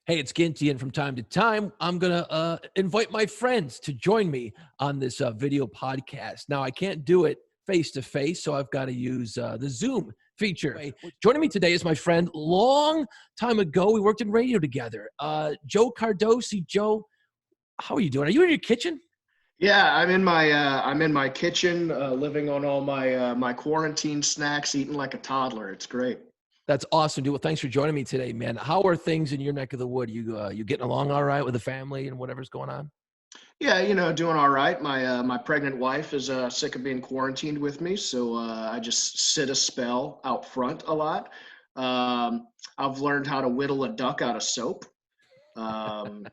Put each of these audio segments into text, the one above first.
Hey, it's Ginty, and from time to time, I'm going to invite my friends to join me on this video podcast. Now, I can't do it face to face, so I've got to use the Zoom feature. Joining me today is my friend, long time ago, we worked in radio together, Joe Cardosi. Joe, how are you doing? Are you in your kitchen? Yeah, I'm in my kitchen, living on all my quarantine snacks, eating like a toddler. It's great. That's awesome, dude. Well, thanks for joining me today, man. How are things in your neck of the wood? You getting along all right with the family and whatever's going on? Yeah, doing all right. My pregnant wife is sick of being quarantined with me, so I just sit a spell out front a lot. I've learned how to whittle a duck out of soap. Um,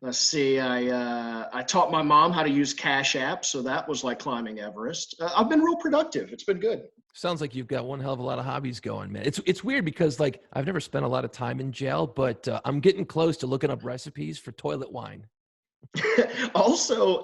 let's see, I taught my mom how to use Cash App, so that was like climbing Everest. I've been real productive. It's been good. Sounds like you've got one hell of a lot of hobbies going, man. It's weird because like I've never spent a lot of time in jail, but I'm getting close to looking up recipes for toilet wine. Also,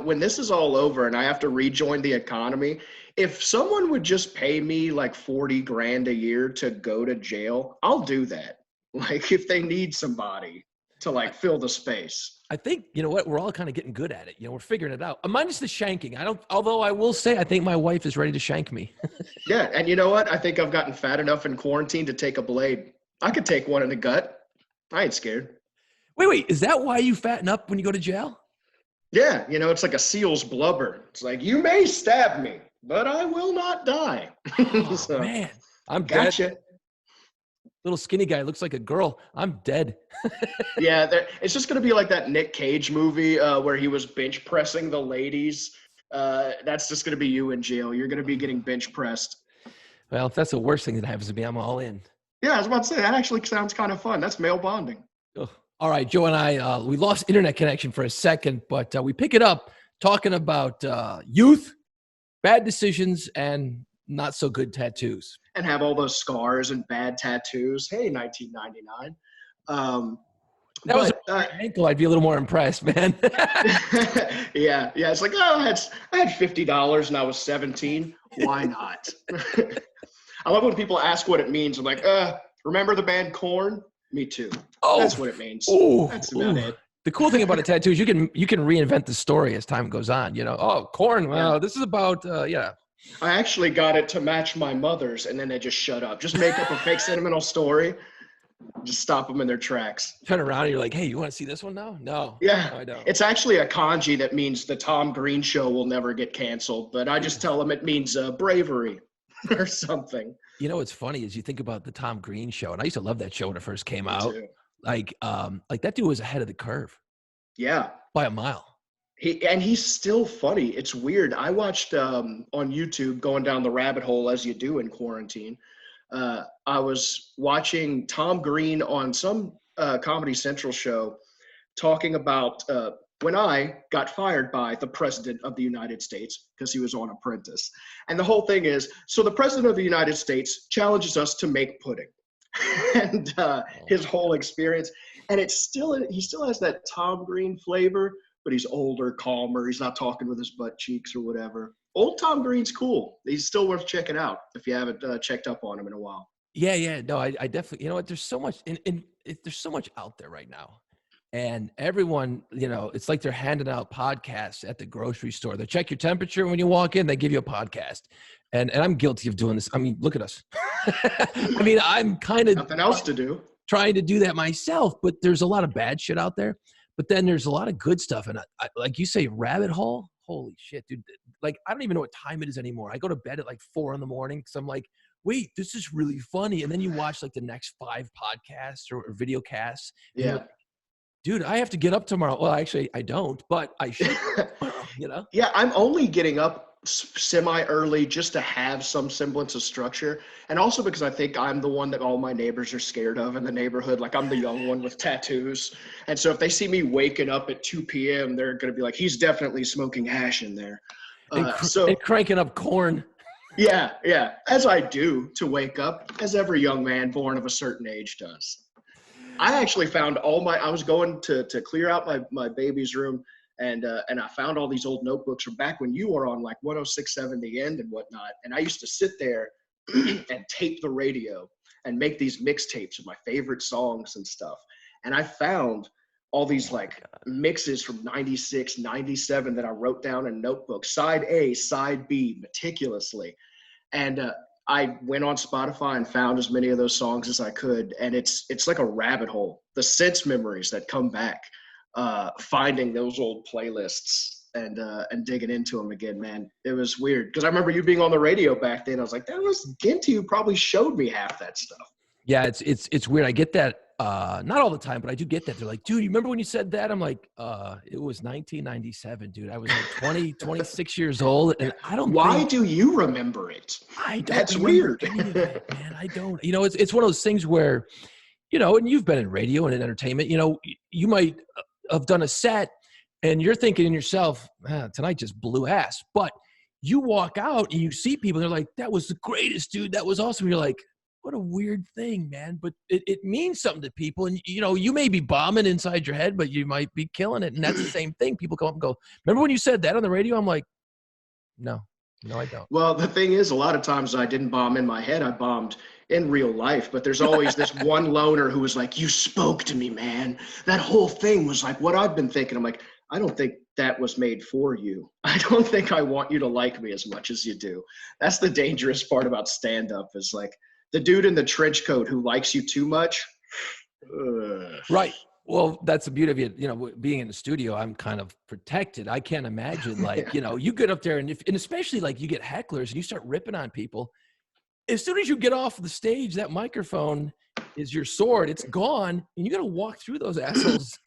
when this is all over and I have to rejoin the economy, if someone would just pay me like 40 grand a year to go to jail, I'll do that. Like if they need somebody to like fill the space. I think you know what we're all kind of getting good at it. We're figuring it out. Minus the shanking. I don't. Although I will say, I think my wife is ready to shank me. Yeah, and you know what? I think I've gotten fat enough in quarantine to take a blade. I could take one in the gut. I ain't scared. Wait. Is that why you fatten up when you go to jail? Yeah, it's like a seal's blubber. It's like you may stab me, but I will not die. Oh, So, man, I'm gotcha. dead. Little skinny guy looks like a girl. I'm dead. Yeah, it's just gonna be like that Nick Cage movie where he was bench pressing the ladies. That's just gonna be you in jail. You're gonna be getting bench pressed. Well, if that's the worst thing that happens to me, I'm all in. Yeah, I was about to say that actually sounds kind of fun. That's male bonding. Ugh. All right, Joe and I, we lost internet connection for a second, but we pick it up talking about youth, bad decisions, and not so good tattoos. And have all those scars and bad tattoos. Hey, 1999. That was an ankle. I'd be a little more impressed, man. Yeah. It's like, oh, I had $50 and I was 17. Why not? I love when people ask what it means. I'm like, remember the band Korn? Me too. Oh, that's what it means. That's about it. The cool thing about a tattoo is you can reinvent the story as time goes on. Oh, Korn. Wow, this is about yeah. I actually got it to match my mother's, and then they just shut up. Just make up a fake sentimental story. Just stop them in their tracks. Turn around and you're like, hey, you want to see this one now? No. Yeah. No, I don't. It's actually a kanji that means the Tom Green show will never get canceled, but I just tell them it means bravery or something. What's funny is you think about the Tom Green show, and I used to love that show when it first came out. Like that dude was ahead of the curve. Yeah. By a mile. He's still funny. It's weird. I watched on YouTube, going down the rabbit hole as you do in quarantine. I was watching Tom Green on some Comedy Central show talking about when I got fired by the president of the United States because he was on Apprentice. And the whole thing is, so the president of the United States challenges us to make pudding. And his whole experience. And he still has that Tom Green flavor, but he's older, calmer. He's not talking with his butt cheeks or whatever. Old Tom Green's cool. He's still worth checking out if you haven't checked up on him in a while. Yeah. No, I definitely, there's so much, there's so much out there right now. And everyone, it's like they're handing out podcasts at the grocery store. They check your temperature when you walk in, they give you a podcast. And I'm guilty of doing this. I mean, look at us. I mean, I'm kind of nothing else to do. Trying to do that myself, but there's a lot of bad shit out there. But then there's a lot of good stuff. And I, like you say, rabbit hole. Holy shit, dude. Like, I don't even know what time it is anymore. I go to bed at like 4 a.m. because I'm like, wait, this is really funny. And then you watch like the next 5 podcasts or video casts. Yeah. Like, dude, I have to get up tomorrow. Well, actually, I don't, but I should. Yeah, I'm only getting up semi-early just to have some semblance of structure, and also because I think I'm the one that all my neighbors are scared of in the neighborhood. Like, I'm the young one with tattoos, and so if they see me waking up at 2 p.m., they're going to be like, he's definitely smoking hash in there. And cranking up corn. Yeah, as I do to wake up, as every young man born of a certain age does. I actually found I was going to clear out my baby's room, and I found all these old notebooks from back when you were on like 106.7 The End and whatnot. And I used to sit there and tape the radio and make these mixtapes of my favorite songs and stuff. And I found all these like mixes from 96, 97 that I wrote down in notebooks, side A, side B, meticulously. And I went on Spotify and found as many of those songs as I could. And it's like a rabbit hole. The sense memories that come back, finding those old playlists and digging into them again, man. It was weird because I remember you being on the radio back then. I was like, that was Ginty who probably showed me half that stuff. Yeah, it's weird. I get that not all the time, but I do get that. They're like, dude, you remember when you said that? I'm like, it was 1997, dude. I was like 26 years old, and I don't. Why do you remember it? I don't. That's remember weird, any of that, man. I don't. You know, it's one of those things where, you know, and you've been in radio and in entertainment. You know, you might have done a set, and you're thinking in yourself, tonight just blew ass. But you walk out and you see people, they're like, that was the greatest, dude. That was awesome. You're like, what a weird thing, man. But it means something to people. And, you know, you may be bombing inside your head, but you might be killing it. And that's the same thing. People come up and go, remember when you said that on the radio? I'm like, no, I don't. Well, the thing is, a lot of times I didn't bomb in my head. I bombed in real life. But there's always this one loner who was like, you spoke to me, man. That whole thing was like what I've been thinking. I'm like, I don't think that was made for you. I don't think I want you to like me as much as you do. That's the dangerous part about stand-up is like, the dude in the trench coat who likes you too much. Right. Well, that's the beauty of it. You know, being in the studio, I'm kind of protected. I can't imagine like, you know, you get up there and especially like you get hecklers and you start ripping on people. As soon as you get off the stage, that microphone is your sword. It's gone. And you got to walk through those assholes.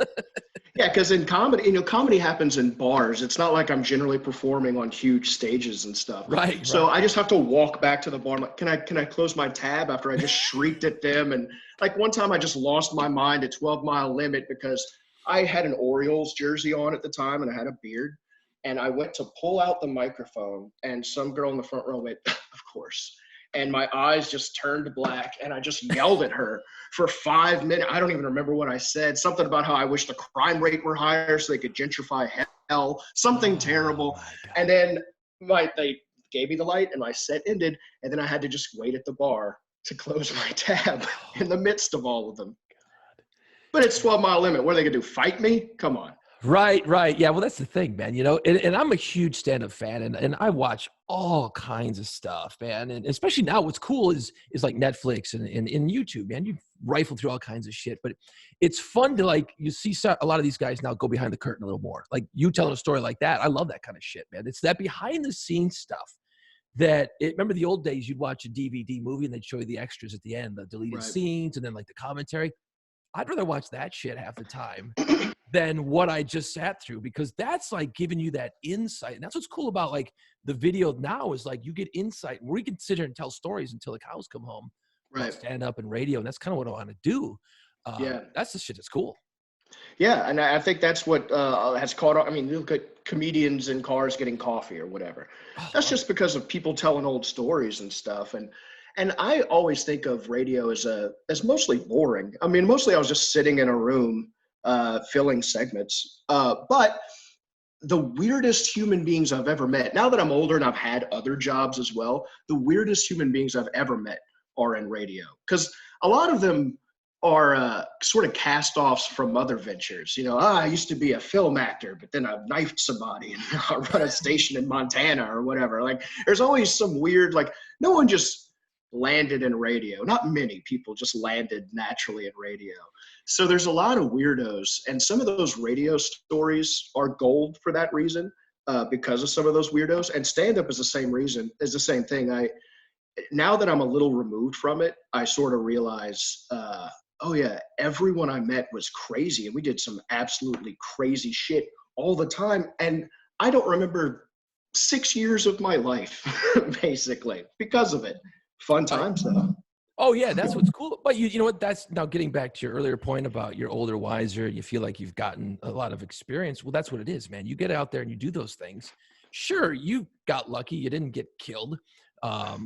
Yeah, because in comedy, you know, comedy happens in bars. It's not like I'm generally performing on huge stages and stuff. Right. So I just have to walk back to the bar. I'm like, can I close my tab after I just shrieked at them? And like one time I just lost my mind at 12 Mile Limit because I had an Orioles jersey on at the time and I had a beard. And I went to pull out the microphone and some girl in the front row went, of course. And my eyes just turned black and I just yelled at her for 5 minutes. I don't even remember what I said. Something about how I wish the crime rate were higher so they could gentrify hell, something terrible. And then they gave me the light and my set ended. And then I had to just wait at the bar to close my tab in the midst of all of them. But it's 12 Mile Limit. What are they going to do? Fight me? Come on. Right. Yeah, well, that's the thing, man. You know, and I'm a huge stand-up fan, and I watch all kinds of stuff, man. And especially now, what's cool is like Netflix and YouTube, man. You rifle through all kinds of shit, but it's fun to like you see a lot of these guys now go behind the curtain a little more. Like you telling a story like that, I love that kind of shit, man. It's that behind-the-scenes stuff. Remember the old days? You'd watch a DVD movie and they'd show you the extras at the end, the deleted scenes, and then like the commentary. I'd rather watch that shit half the time than what I just sat through, because that's like giving you that insight. And that's what's cool about like the video now is like you get insight. We can sit here and tell stories until the cows come home. Right. Stand up and radio. And that's kind of what I want to do. That's the shit that's cool. Yeah. And I think that's what has caught on. I mean, you look at comedians in cars getting coffee or whatever. That's just because of people telling old stories and stuff. And I always think of radio as mostly boring. I mean, mostly I was just sitting in a room filling segments. But the weirdest human beings I've ever met, now that I'm older and I've had other jobs as well, the weirdest human beings I've ever met are in radio. Because a lot of them are sort of cast-offs from other ventures. You know, I used to be a film actor, but then I knifed somebody and I run a station in Montana or whatever. Like, there's always some weird, like, no one just landed in radio. Not many people just landed naturally in radio. So there's a lot of weirdos, and some of those radio stories are gold for that reason, because of some of those weirdos. And stand-up is the same reason, is the same thing. Now that I'm a little removed from it, I sort of realize, oh yeah, everyone I met was crazy, and we did some absolutely crazy shit all the time. And I don't remember 6 years of my life, basically, because of it. Fun times, though. Oh, yeah, that's what's cool. But you know what? That's now getting back to your earlier point about you're older, wiser. You feel like you've gotten a lot of experience. Well, that's what it is, man. You get out there and you do those things. Sure, you got lucky. You didn't get killed,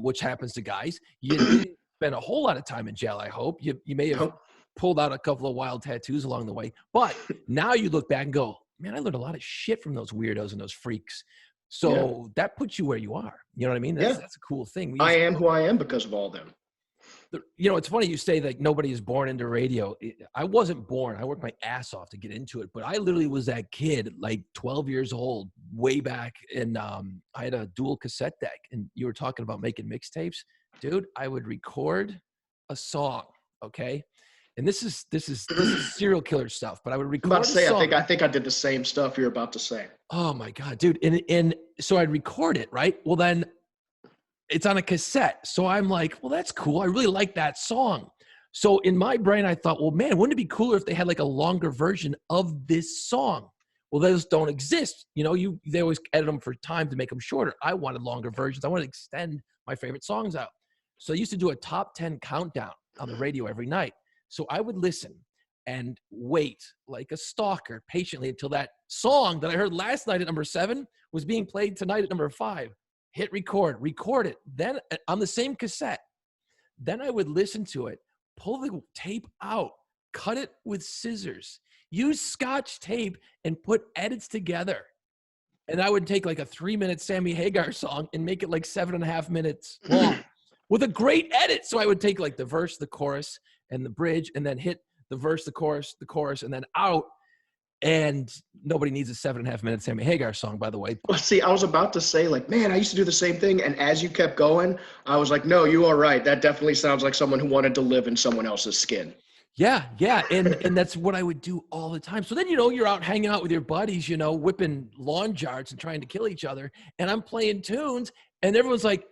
which happens to guys. You didn't spend a whole lot of time in jail, I hope. You may have pulled out a couple of wild tattoos along the way. But now you look back and go, man, I learned a lot of shit from those weirdos and those freaks. So that puts you where you are. You know what I mean? That's a cool thing. I am who I am because of all them. It's funny you say like nobody is born into radio. I wasn't born. I worked my ass off to get into it, but I literally was that kid, like 12 years old, way back. And I had a dual cassette deck, and you were talking about making mixtapes, dude. I would record a song, okay, and this is serial killer stuff. But I would I'm record about to say, a song. I think I did the same stuff you're about to say. Oh my god, dude! And so I'd record it, right? Well, then it's on a cassette. So I'm like, well, that's cool. I really like that song. So in my brain, I thought, well, man, wouldn't it be cooler if they had like a longer version of this song? Well, those don't exist. They always edit them for time to make them shorter. I wanted longer versions. I wanted to extend my favorite songs out. So I used to do a top 10 countdown on the radio every night. So I would listen and wait like a stalker patiently until that song that I heard last night at number 7 was being played tonight at number 5. Hit record it. Then on the same cassette, then I would listen to it, pull the tape out, cut it with scissors, use Scotch tape, and put edits together. And I would take like a 3-minute Sammy Hagar song and make it like 7.5 minutes long with a great edit. So I would take like the verse, the chorus, and the bridge, and then hit the verse, the chorus, and then out. And nobody needs a 7.5 minute Sammy Hagar song, by the way. Well, see, I was about to say, like, man, I used to do the same thing. And as you kept going, I was like, no, you are right. That definitely sounds like someone who wanted to live in someone else's skin. Yeah. And that's what I would do all the time. So then, you're out hanging out with your buddies, whipping lawn jarts and trying to kill each other. And I'm playing tunes, and everyone's like,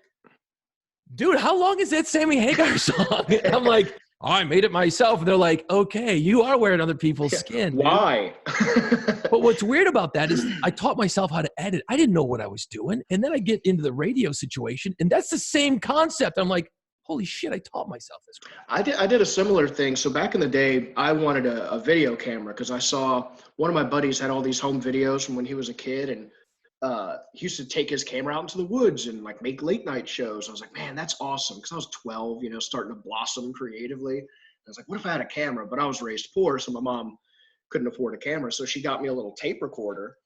dude, how long is that Sammy Hagar song? And I'm like, oh, I made it myself. And they're like, okay, you are wearing other people's skin. Why? But what's weird about that is I taught myself how to edit. I didn't know what I was doing. And then I get into the radio situation, and that's the same concept. I'm like, holy shit, I taught myself this. I did a similar thing. So back in the day, I wanted a video camera because I saw one of my buddies had all these home videos from when he was a kid, and he used to take his camera out into the woods and like make late night shows. I was like, man, that's awesome. Because I was 12, starting to blossom creatively. I was like, what if I had a camera? But I was raised poor, so my mom couldn't afford a camera. So she got me a little tape recorder,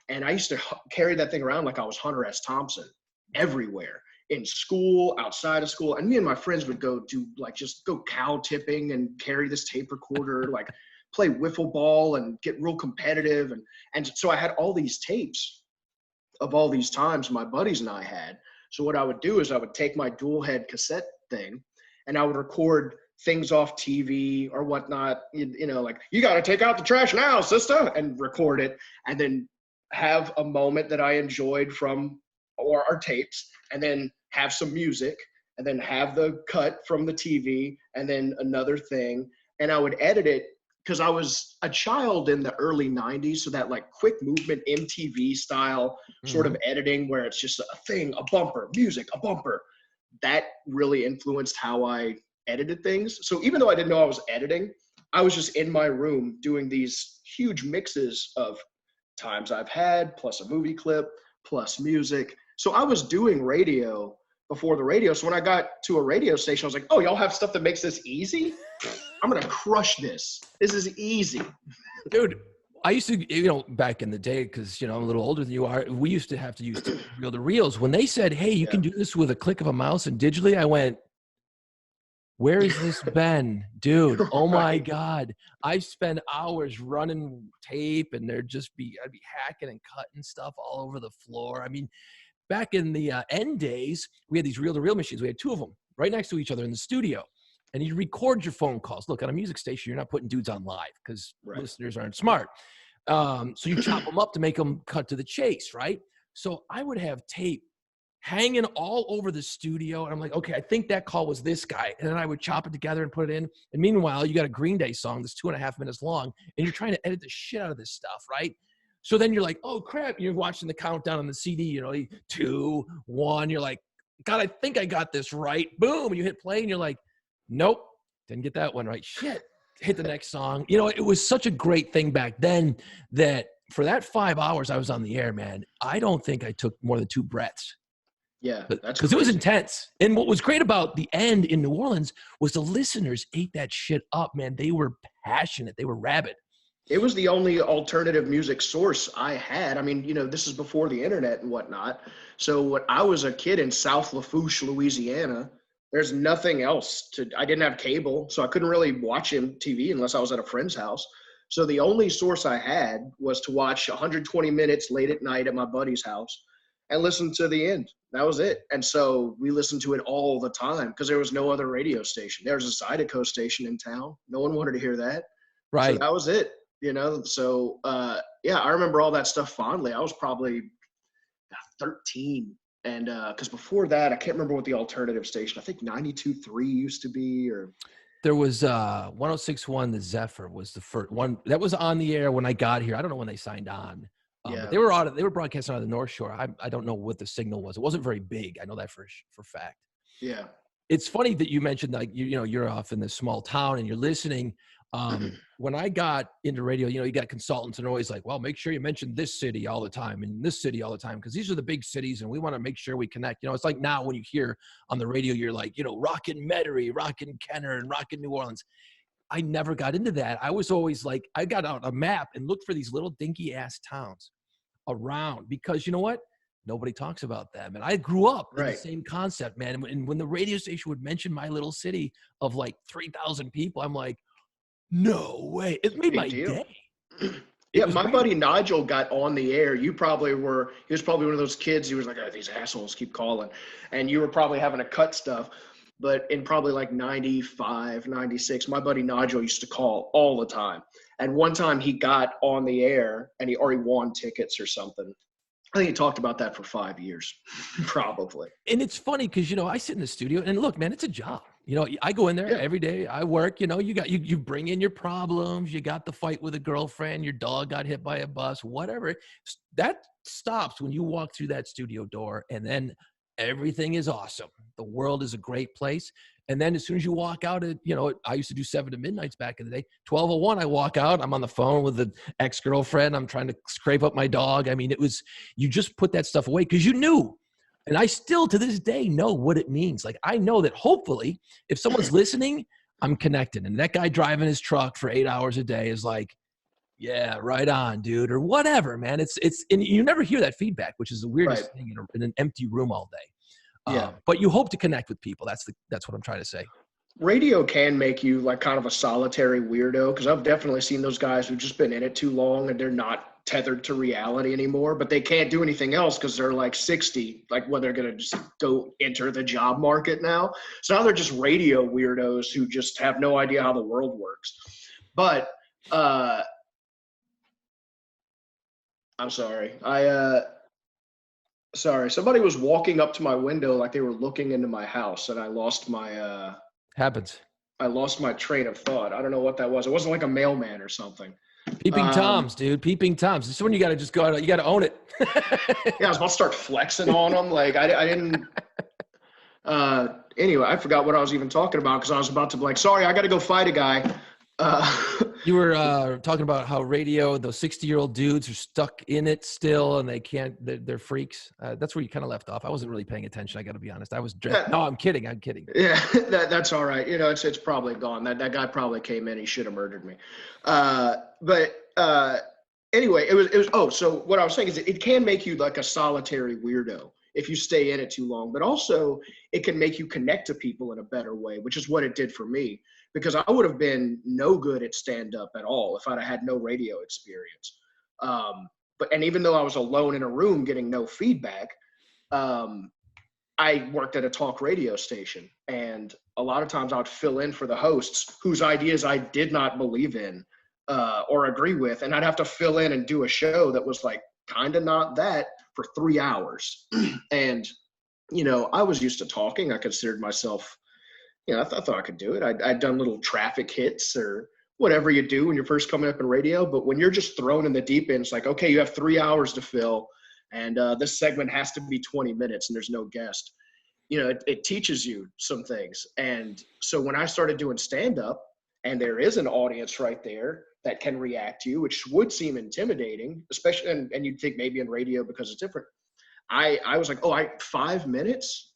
and I used to carry that thing around like I was Hunter S. Thompson everywhere, in school, outside of school. And me and my friends would go just go cow tipping and carry this tape recorder, like play wiffle ball and get real competitive. And so I had all these tapes of all these times my buddies and I had. So what I would do is I would take my dual head cassette thing, and I would record things off TV or whatnot, like, you got to take out the trash now, sister, and record it, and then have a moment that I enjoyed from our tapes, and then have some music, and then have the cut from the TV, and then another thing. And I would edit it because I was a child in the early 90s. So that like quick movement MTV style sort of editing where it's just a thing, a bumper, music, a bumper, that really influenced how I edited things. So even though I didn't know I was editing, I was just in my room doing these huge mixes of times I've had, plus a movie clip, plus music. So I was doing radio before the radio. So when I got to a radio station, I was like, oh, y'all have stuff that makes this easy? I'm going to crush this. This is easy. Dude, I used to, back in the day, because, I'm a little older than you are, we used to have to use reel-to-reels. When they said, hey, you can do this with a click of a mouse and digitally, I went, where has this been? Dude, oh my God. I've spent hours running tape, and I'd be hacking and cutting stuff all over the floor. I mean, back in the end days, we had these reel-to-reel machines. We had 2 of them right next to each other in the studio. And you record your phone calls. Look, on a music station, you're not putting dudes on live because listeners aren't smart. So you chop them up to make them cut to the chase, right? So I would have tape hanging all over the studio. And I'm like, okay, I think that call was this guy. And then I would chop it together and put it in. And meanwhile, you got a Green Day song that's 2.5 minutes long, and you're trying to edit the shit out of this stuff, right? So then you're like, oh, crap. You're watching the countdown on the CD, 2, 1. You're like, God, I think I got this right. Boom. You hit play, and you're like, nope, didn't get that one right. Shit, hit the next song. It was such a great thing back then that for that 5 hours I was on the air, man, I don't think I took more than 2 breaths. Yeah, that's because it was intense. And what was great about the end in New Orleans was the listeners ate that shit up, man. They were passionate. They were rabid. It was the only alternative music source I had. I mean, this is before the internet and whatnot. So when I was a kid in South Lafourche, Louisiana, There's nothing else I didn't have cable, so I couldn't really watch TV unless I was at a friend's house. So the only source I had was to watch 120 minutes late at night at my buddy's house and listen to the end. That was it. And so we listened to it all the time because there was no other radio station. There was a Zydeco station in town. No one wanted to hear that. So Right. that was it, So, yeah, I remember all that stuff fondly. I was probably 13. And because before that, I can't remember what the alternative station, I think 92.3 used to be, or There was 106.1, the Zephyr was the first one that was on the air when I got here. I don't know when they signed on. yeah, But they were broadcasting out of the North Shore. I don't know what the signal was. It wasn't very big. I know that for fact. yeah. It's funny that you mentioned like you're off in this small town and you're listening. When I got into radio, you got consultants and they're always like, well, make sure you mention this city all the time and this city all the time because these are the big cities and we want to make sure we connect. It's like now when you hear on the radio, you're like, rockin' Metairie, rockin' Kenner, and rockin' New Orleans. I never got into that. I was always like, I got out a map and looked for these little dinky ass towns around because you know what? Nobody talks about them. And I grew up in the same concept, man. And when the radio station would mention my little city of like 3,000 people, I'm like, no way. It made my day. Yeah, my buddy Nigel got on the air. He was probably one of those kids who was like, oh, these assholes keep calling. And you were probably having to cut stuff. But in probably like 95, 96, my buddy Nigel used to call all the time. And one time he got on the air and he already won tickets or something. I think he talked about that for 5 years, probably. And it's funny because, I sit in the studio and look, man, it's a job. I go in there every day. I work, you bring in your problems. You got the fight with a girlfriend. Your dog got hit by a bus, whatever. That stops when you walk through that studio door and then everything is awesome. The world is a great place. And then as soon as you walk out, I used to do 7 to midnights back in the day. 12:01, I walk out. I'm on the phone with the ex-girlfriend. I'm trying to scrape up my dog. I mean, you just put that stuff away because you knew. And I still, to this day, know what it means. Like, I know that hopefully if someone's listening, I'm connected. And that guy driving his truck for 8 hours a day is like, yeah, right on, dude, or whatever, man. And you never hear that feedback, which is the weirdest thing in an empty room all day. But you hope to connect with people. That's what I'm trying to say. Radio can make you like kind of a solitary weirdo because I've definitely seen those guys who've just been in it too long and they're not tethered to reality anymore, but they can't do anything else because they're like 60, like when they're going to just go enter the job market now. So now they're just radio weirdos who just have no idea how the world works. But I'm sorry. Sorry, somebody was walking up to my window like they were looking into my house, and I lost my happens. I lost my train of thought. I don't know what that was. It wasn't like a mailman or something. Peeping Toms, dude. Peeping Toms. This is when you got to just go out. You got to own it. Yeah, I was about to start flexing on them. Like I didn't. Anyway, I forgot what I was even talking about because I was about to be like, sorry, I got to go fight a guy. You were talking about how radio, those 60-year-old dudes are stuck in it still, and they're freaks. That's where you kind of left off. I wasn't really paying attention. I got to be honest. I was no, I'm kidding. Yeah, that's all right. It's probably gone. That guy probably came in. He should have murdered me. But anyway, it was. Oh, so what I was saying is it can make you like a solitary weirdo if you stay in it too long. But also, it can make you connect to people in a better way, which is what it did for me. Because I would have been no good at stand-up at all if I'd had no radio experience. And even though I was alone in a room getting no feedback, I worked at a talk radio station. And a lot of times I would fill in for the hosts whose ideas I did not believe in or agree with. And I'd have to fill in and do a show that was like kind of not that for 3 hours. And, I was used to talking. I considered myself I thought I could do it. I'd done little traffic hits or whatever you do when you're first coming up in radio. But when you're just thrown in the deep end, it's like, okay, you have 3 hours to fill. And this segment has to be 20 minutes and there's no guest. It teaches you some things. And so when I started doing stand-up and there is an audience right there that can react to you, which would seem intimidating, especially, and you'd think maybe in radio because it's different. I was like, 5 minutes?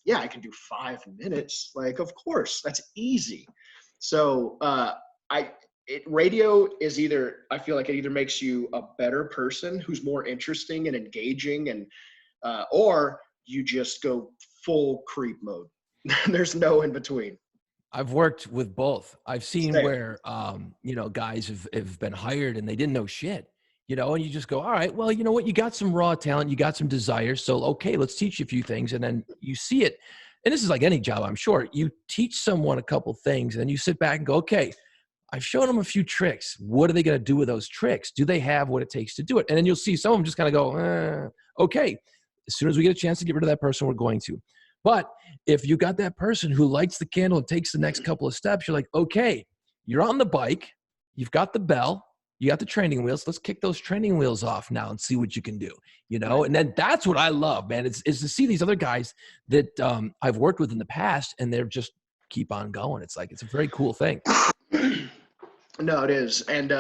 Yeah, I can do 5 minutes. Like, of course, that's easy. So radio is I feel like it either makes you a better person who's more interesting and engaging or you just go full creep mode. There's no in between. I've worked with both. I've seen Same. where, guys have been hired and they didn't know shit, and you just go, all right, well, you know what? You got some raw talent, you got some desire. So, okay, let's teach you a few things. And then you see it. And this is like any job, I'm sure. You teach someone a couple things and then you sit back and go, okay, I've shown them a few tricks. What are they going to do with those tricks? Do they have what it takes to do it? And then you'll see some of them just kind of go, okay, as soon as we get a chance to get rid of that person, we're going to. But if you got that person who lights the candle and takes the next couple of steps, you're like, okay, you're on the bike, you've got the bell, you got the training wheels. Let's kick those training wheels off now and see what you can do, Right. And then that's what I love, man, is to see these other guys that I've worked with in the past, and they're just keep on going. It's like, it's a very cool thing. No, it is, and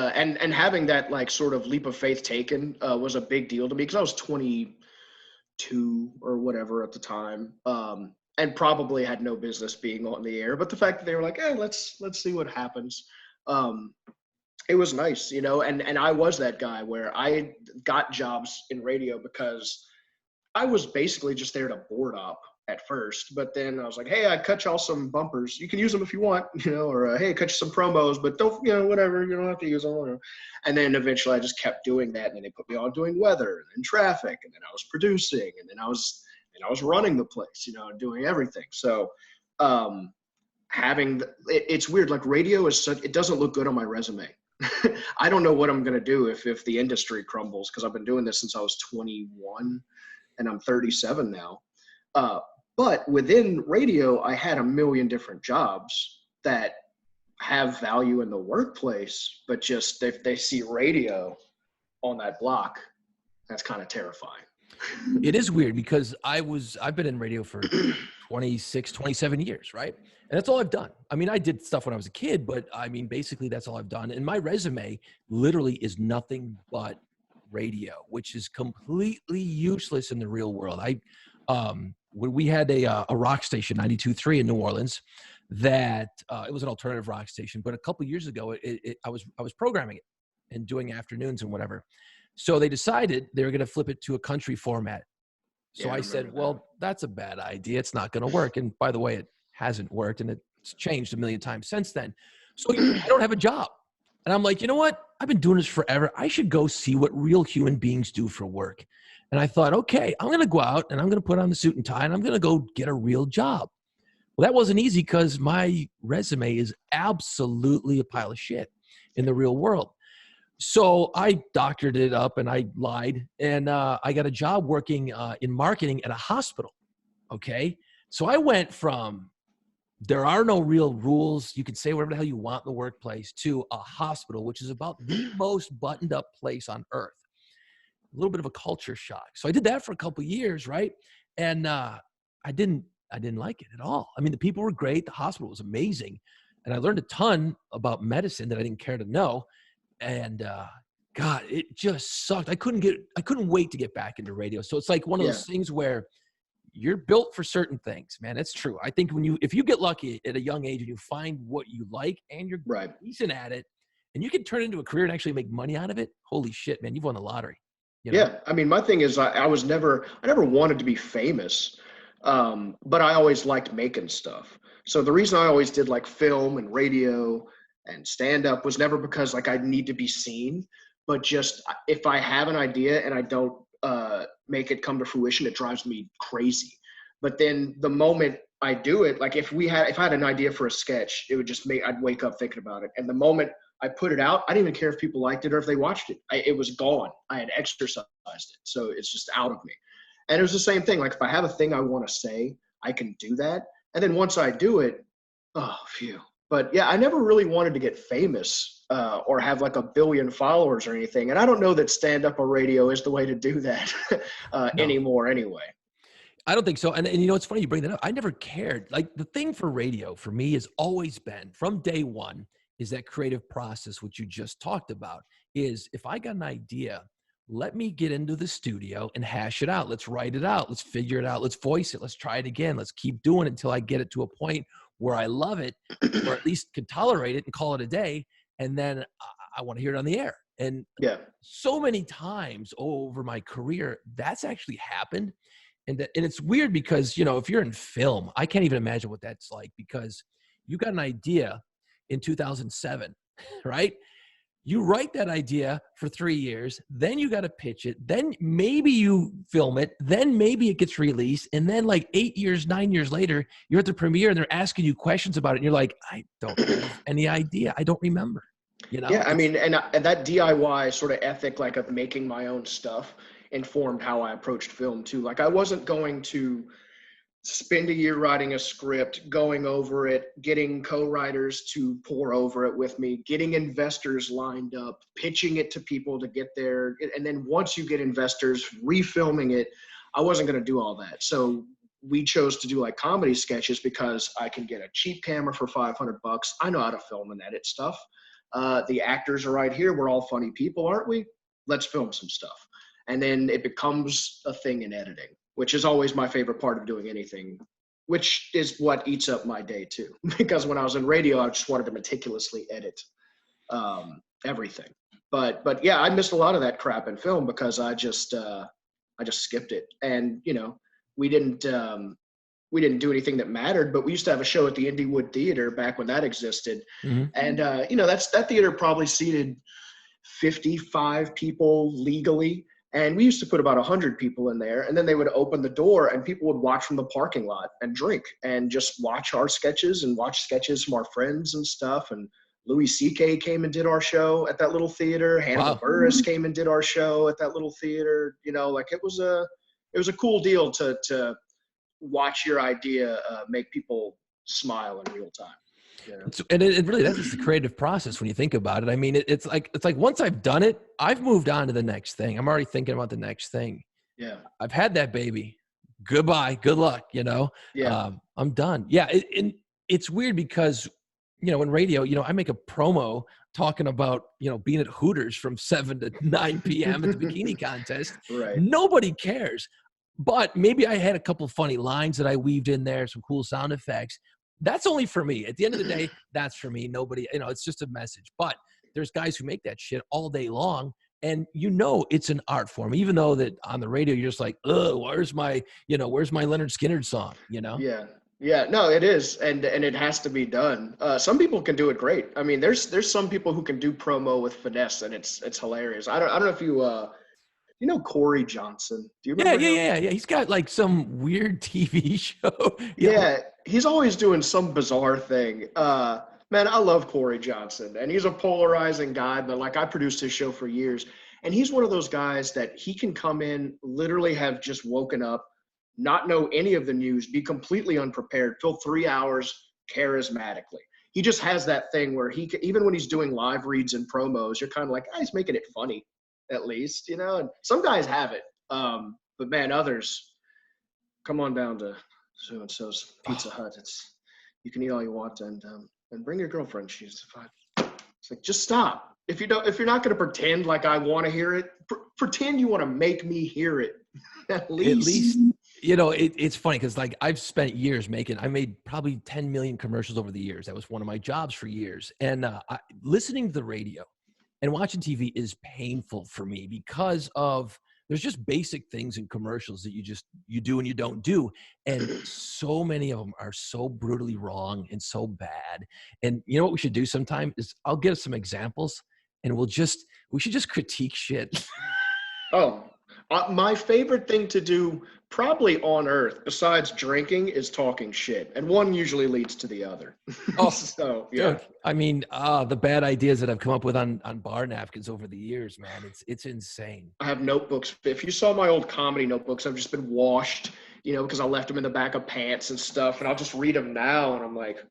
having that like sort of leap of faith taken was a big deal to me because I was 22 or whatever at the time, and probably had no business being on the air. But the fact that they were like, let's see what happens, it was nice, And I was that guy where I got jobs in radio because I was basically just there to board up at first, but then I was like, hey, I cut y'all some bumpers. You can use them if you want, or hey, cut you some promos, but don't, whatever, you don't have to use them. And then eventually I just kept doing that. And then they put me on doing weather and then traffic. And then I was producing and then I was running the place, doing everything. So it's weird. Like radio is it doesn't look good on my resume. I don't know what I'm going to do if the industry crumbles, because I've been doing this since I was 21 and I'm 37 now. But within radio, I had a million different jobs that have value in the workplace, but just if they see radio on that block, that's kind of terrifying. It is weird because I've been in radio for 26, 27 years, right? And that's all I've done. I mean, I did stuff when I was a kid, but I mean, basically that's all I've done. And my resume literally is nothing but radio, which is completely useless in the real world. When we had a rock station, 92.3 in New Orleans, that it was an alternative rock station, but a couple of years ago, I was programming it and doing afternoons and whatever. So they decided they were going to flip it to a country format. So I said, well, that's a bad idea. It's not going to work. And by the way, it hasn't worked, and it's changed a million times since then. So I don't have a job. And I'm like, you know what? I've been doing this forever. I should go see what real human beings do for work. And I thought, okay, I'm going to go out and I'm going to put on the suit and tie and I'm going to go get a real job. Well, that wasn't easy because my resume is absolutely a pile of shit in the real world. So I doctored it up and I lied, and I got a job working in marketing at a hospital. Okay. So I went from there are no real rules, you can say whatever the hell you want in the workplace, to a hospital, which is about the most buttoned up place on earth. A little bit of a culture shock. So I did that for a couple of years, right? And I didn't like it at all. I mean, the people were great. The hospital was amazing. And I learned a ton about medicine that I didn't care to know. And God, it just sucked. I couldn't wait to get back into radio. So it's like one of those things where you're built for certain things, man. It's true. I think if you get lucky at a young age and you find what you like and you're decent at it and you can turn it into a career and actually make money out of it, holy shit, man, you've won the lottery. Yeah. I mean, my thing is I never wanted to be famous. But I always liked making stuff. So the reason I always did like film and radio and stand up was never because like I need to be seen, but just if I have an idea and I don't make it come to fruition, it drives me crazy. But then the moment I do it, like if I had an idea for a sketch, it would just I'd wake up thinking about it. And the moment I put it out, I didn't even care if people liked it or if they watched it. It was gone. I had exercised it. So it's just out of me. And it was the same thing. Like if I have a thing I want to say, I can do that. And then once I do it, oh, phew. But yeah, I never really wanted to get famous or have like 1 billion followers or anything. And I don't know that stand-up or radio is the way to do that anymore anyway. I don't think so. And it's funny you bring that up. I never cared. Like the thing for radio for me has always been from day one is that creative process, which you just talked about, is if I got an idea, let me get into the studio and hash it out. Let's write it out. Let's figure it out. Let's voice it. Let's try it again. Let's keep doing it until I get it to a point where I love it or at least can tolerate it and call it a day. And then I want to hear it on the air. And so many times over my career, that's actually happened. And it's weird because, you know, if you're in film, I can't even imagine what that's like, because you got an idea in 2007, right? You write that idea for 3 years, then you got to pitch it, then maybe you film it, then maybe it gets released, and then like 8 years, 9 years later, you're at the premiere and they're asking you questions about it, and you're like, I don't have any idea. I don't remember. You know? Yeah, I mean, and that DIY sort of ethic, like of making my own stuff, informed how I approached film too. Like, I wasn't going to spend a year writing a script, going over it, getting co-writers to pour over it with me, getting investors lined up, pitching it to people to get there. And then once you get investors, refilming it, I wasn't going to do all that. So we chose to do like comedy sketches because I can get a cheap camera for $500. I know how to film and edit stuff. The actors are right here. We're all funny people, aren't we? Let's film some stuff. And then it becomes a thing in editing, which is always my favorite part of doing anything, which is what eats up my day too. Because when I was in radio, I just wanted to meticulously edit everything. But yeah, I missed a lot of that crap in film because I just skipped it. And, you know, we didn't do anything that mattered, but we used to have a show at the Indywood Theater back when that existed. Mm-hmm. And, you know, that theater probably seated 55 people legally. And we used to put about 100 people in there, and then they would open the door and people would watch from the parking lot and drink and just watch our sketches and watch sketches from our friends and stuff. And Louis C.K. came and did our show at that little theater. Hannibal Buress came and did our show at that little theater. You know, like it was a cool deal to watch your idea make people smile in real time. Yeah. And it really, that's just the creative process when you think about it. I mean, it's like once I've done it, I've moved on to the next thing. I'm already thinking about the next thing. Yeah. I've had that baby. Goodbye. Good luck. You know, yeah. I'm done. Yeah. And it's weird because, you know, in radio, you know, I make a promo talking about, you know, being at Hooters from 7 to 9 p.m. at the bikini contest. Right. Nobody cares. But maybe I had a couple funny lines that I weaved in there, some cool sound effects. That's only for me. At the end of the day, that's for me. Nobody, you know, it's just a message. But there's guys who make that shit all day long, and you know it's an art form. Even though that on the radio you're just like, oh, where's my Leonard Skinner song? You know? Yeah, yeah. No, it is, and it has to be done. Some people can do it great. I mean, there's some people who can do promo with finesse, and it's hilarious. I don't know if you know Corey Johnson. Do you remember him? Yeah. He's got like some weird TV show. Yeah, he's always doing some bizarre thing. Man, I love Corey Johnson, and he's a polarizing guy, but like I produced his show for years, and he's one of those guys that he can come in, literally have just woken up, not know any of the news, be completely unprepared, fill 3 hours charismatically. He just has that thing where he can, even when he's doing live reads and promos, you're kind of like, he's making it funny. At least, you know, and some guys have it. But man, others, come on down to so-and-so's Pizza Hut. You can eat all you want and bring your girlfriend. She's fine. It's like, just stop. If you're not going to pretend like I want to hear it, pretend you want to make me hear it. At least, you know, it's funny because like I've spent years I made probably 10 million commercials over the years. That was one of my jobs for years. And listening to the radio and watching TV is painful for me because of there's just basic things in commercials that you do and you don't do. And so many of them are so brutally wrong and so bad. And you know what we should do sometime is I'll give some examples and we should just critique shit. Oh, my favorite thing to do probably on earth besides drinking is talking shit, and one usually leads to the other. Oh, so yeah. Dude, I mean, the bad ideas that I've come up with on bar napkins over the years, man, it's insane. I have notebooks. If you saw my old comedy notebooks, I've just been washed, you know, because I left them in the back of pants and stuff, and I'll just read them now, and I'm like,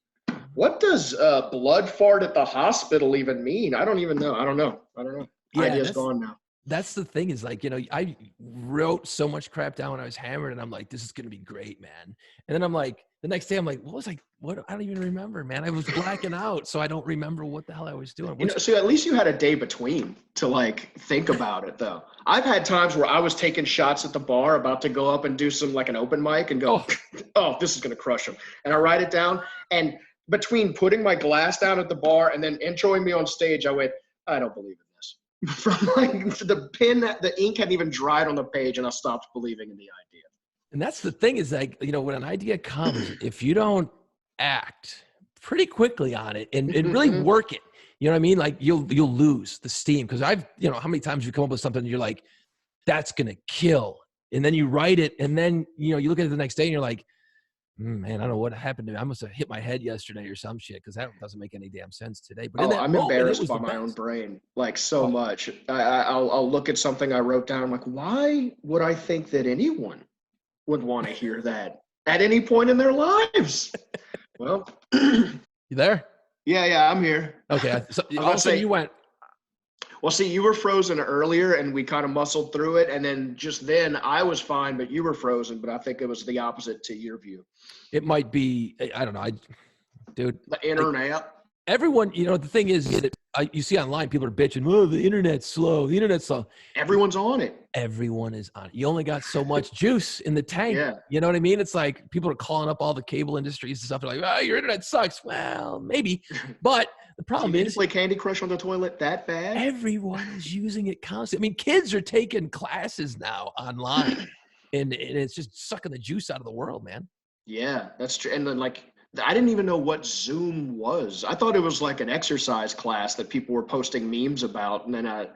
what does blood fart at the hospital even mean? I don't even know. I don't know. Yeah, Idea's gone now. That's the thing is like, you know, I wrote so much crap down when I was hammered and I'm like, this is going to be great, man. And then I'm like, the next day I'm like, what? I don't even remember, man. I was blacking out. So I don't remember what the hell I was doing. You know, so at least you had a day between to like think about it though. I've had times where I was taking shots at the bar, about to go up and do some like an open mic and go, oh this is going to crush them. And I write it down. And between putting my glass down at the bar and then introing me on stage, I went, I don't believe it. From like the ink hadn't even dried on the page, and I stopped believing in the idea. And that's the thing is like, when an idea comes, if you don't act pretty quickly on it and really work it, you know what I mean? Like you'll lose the steam. Cause I've, how many times you come up with something and you're like, that's going to kill. And then you write it. And then, you look at it the next day and you're like, man, I don't know what happened to me. I must have hit my head yesterday or some shit. Cause that doesn't make any damn sense today. But in that I'm moment, embarrassed by my own brain, like so much. I'll look at something I wrote down. I'm like, why would I think that anyone would want to hear that at any point in their lives? Well, you there? Yeah, I'm here. Okay. So all of a sudden you went. Well, see, you were frozen earlier and we kind of muscled through it. And then just then I was fine, but you were frozen. But I think it was the opposite to your view. It might be, I don't know. Dude. The internet. Everyone, the thing is that you see online, people are bitching, oh, the internet's slow. The internet's slow. Everyone's on it. Everyone is on it. You only got so much juice in the tank. Yeah. You know what I mean? It's like people are calling up all the cable industries and stuff. They're like, oh, your internet sucks. Well, maybe. But the problem is, play Candy Crush on the toilet that bad? Everyone is using it constantly. I mean, kids are taking classes now online, and it's just sucking the juice out of the world, man. Yeah, that's true. And then, I didn't even know what Zoom was. I thought it was like an exercise class that people were posting memes about, and then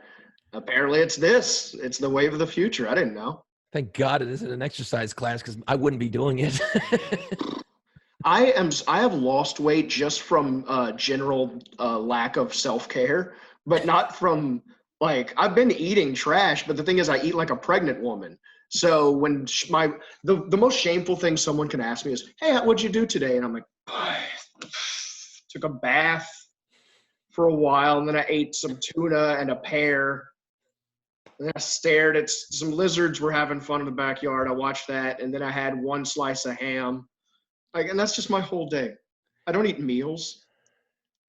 apparently it's this. It's the wave of the future. I didn't know. Thank God it isn't an exercise class because I wouldn't be doing it. I have lost weight just from general lack of self-care, but not from I've been eating trash, but the thing is I eat like a pregnant woman. So when the most shameful thing someone can ask me is, hey, what'd you do today? And I'm like, took a bath for a while, and then I ate some tuna and a pear. And then I stared at some lizards were having fun in the backyard. I watched that, and then I had one slice of ham. And that's just my whole day. I don't eat meals.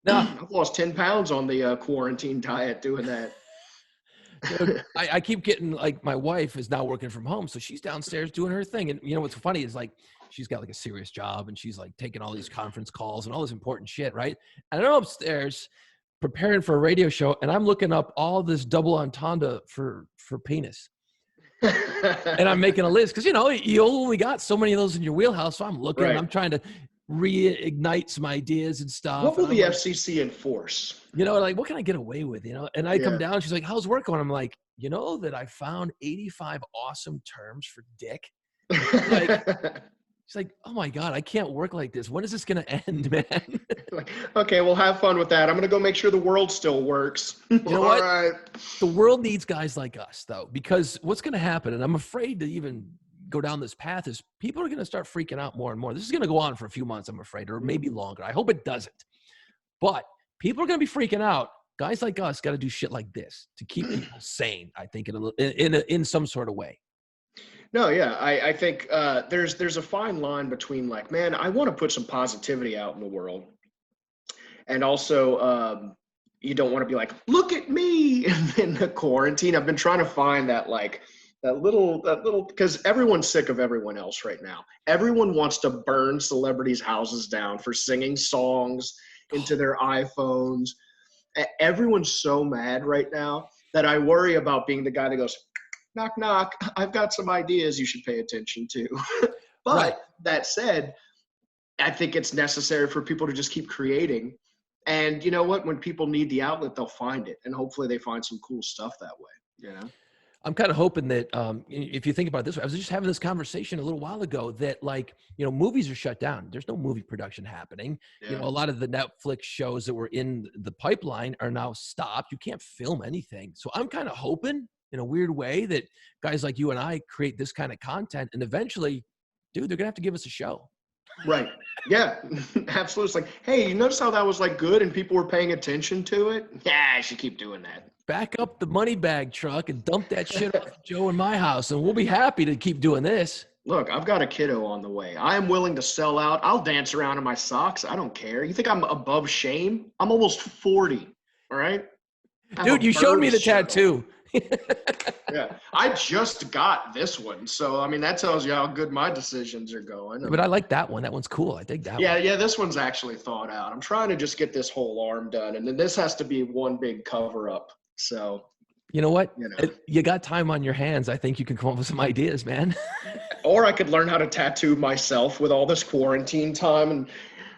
No, I've lost 10 pounds on the quarantine diet doing that. I keep getting my wife is now working from home, so she's downstairs doing her thing. And what's funny is she's got a serious job and she's taking all these conference calls and all this important shit, right? And I'm upstairs preparing for a radio show, and I'm looking up all this double entendre for penis. And I'm making a list because you only got so many of those in your wheelhouse. So I'm looking, and I'm trying to reignite some ideas and stuff. What will the FCC enforce? What can I get away with? And I come down, she's like, how's work going? I'm like, that I found 85 awesome terms for dick. She's like, oh my God, I can't work like this. When is this going to end, man? Okay, well, have fun with that. I'm going to go make sure the world still works. You know what? Right. The world needs guys like us, though, because what's going to happen, and I'm afraid to even go down this path, is people are going to start freaking out more and more. This is going to go on for a few months, I'm afraid, or maybe longer. I hope it doesn't. But people are going to be freaking out. Guys like us got to do shit like this to keep people sane, I think, in some sort of way. No, yeah, I think there's a fine line between man, I want to put some positivity out in the world, and also you don't want to be like, look at me in the quarantine. I've been trying to find that that little because everyone's sick of everyone else right now. Everyone wants to burn celebrities' houses down for singing songs into their iPhones. Everyone's so mad right now that I worry about being the guy that goes, knock, knock, I've got some ideas you should pay attention to. But that said, I think it's necessary for people to just keep creating. And you know what? When people need the outlet, they'll find it. And hopefully they find some cool stuff that way, I'm kind of hoping that if you think about it this way, I was just having this conversation a little while ago that movies are shut down. There's no movie production happening. Yeah. A lot of the Netflix shows that were in the pipeline are now stopped. You can't film anything. So I'm kind of hoping in a weird way that guys like you and I create this kind of content, and eventually, dude, they're gonna have to give us a show. Right. Yeah, absolutely. It's like, hey, you notice how that was good and people were paying attention to it? Yeah, I should keep doing that. Back up the money bag truck and dump that shit off Joe in my house, and we'll be happy to keep doing this. Look, I've got a kiddo on the way. I am willing to sell out. I'll dance around in my socks. I don't care. You think I'm above shame? I'm almost 40. All right? Dude, you showed me the tattoo. Yeah, I just got this one. So, I mean, that tells you how good my decisions are going. But I like that one. That one's cool. I think that one. Yeah, this one's actually thought out. I'm trying to just get this whole arm done. And then this has to be one big cover up. So You know what? You know, You got time on your hands. I think you can come up with some ideas, man. or I could learn how to tattoo myself with all this quarantine time, and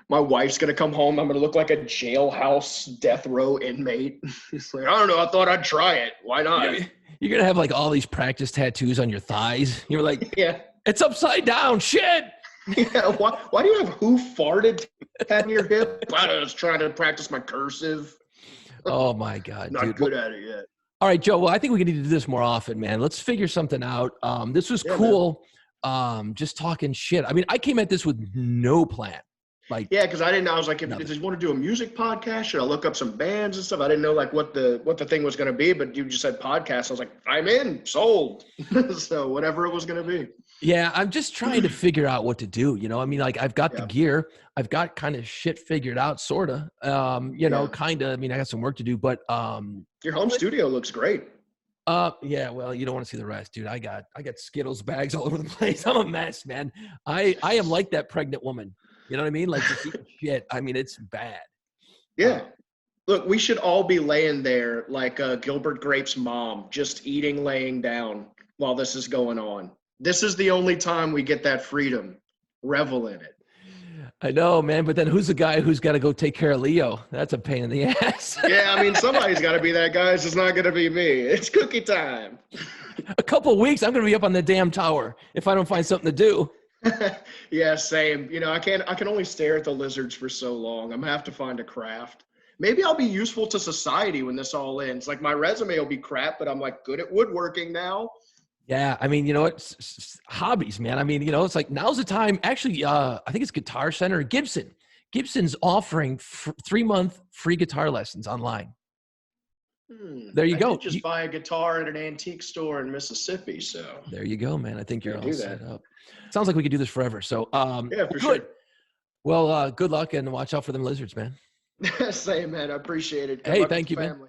my wife's gonna come home. I'm gonna look like a jailhouse death row inmate. It's like, I don't know. I thought I'd try it. Why not? You're going to have like all these practice tattoos on your thighs. You're like, Yeah. it's upside down. Shit. Yeah. Why do you have "who farted" on your hip? I was trying to practice my cursive. Oh my God. Not dude. good at it yet. All right, Joe. Well, I think we need to do this more often, man. Let's figure something out. This was Yeah, cool. Just talking shit. I mean, I came at this with no plan. Like, Yeah, because I didn't know. I was like, nothing. if you want to do a music podcast, should I look up some bands and stuff? I didn't know like what the thing was going to be, but you just said podcast. I was like, I'm in, sold. So whatever it was going to be. Yeah, I'm just trying to figure out what to do. You know, I mean, like I've got the gear, I've got kind of shit figured out, sort of. You know, kind of. I mean, I got some work to do, but your home studio looks great. yeah. Well, you don't want to see the rest, dude. I got Skittles bags all over the place. I'm a mess, man. I am like that pregnant woman. You know what I mean? Like just eating shit. I mean, it's bad. Yeah. Look, we should all be laying there like Gilbert Grape's mom, just eating, laying down while this is going on. This is the only time we get that freedom. Revel in it. I know, man. But then who's the guy who's got to go take care of Leo? That's a pain in the ass. Yeah, I mean, somebody's got to be that guy. It's just not going to be me. It's cookie time. A couple of weeks, I'm going to be up on the damn tower if I don't find something to do. Yeah, same. You know, I can only stare at the lizards for so long. I'm gonna have to find a craft. Maybe I'll be useful to society when this all ends. Like my resume will be crap, but I'm like good at woodworking now. Yeah, I mean, you know what? Hobbies, man. I mean, you know, it's like now's the time. Actually, I think it's Guitar Center or Gibson. Gibson's offering 3-month free guitar lessons online. There you go. Did just buy a guitar at an antique store in Mississippi. So there you go, man. I think you're all set that. up. Sounds like we could do this forever. So, yeah, for good. sure. Well, good luck and watch out for them lizards, man. Same, man. I appreciate it. Hey, thank you, man.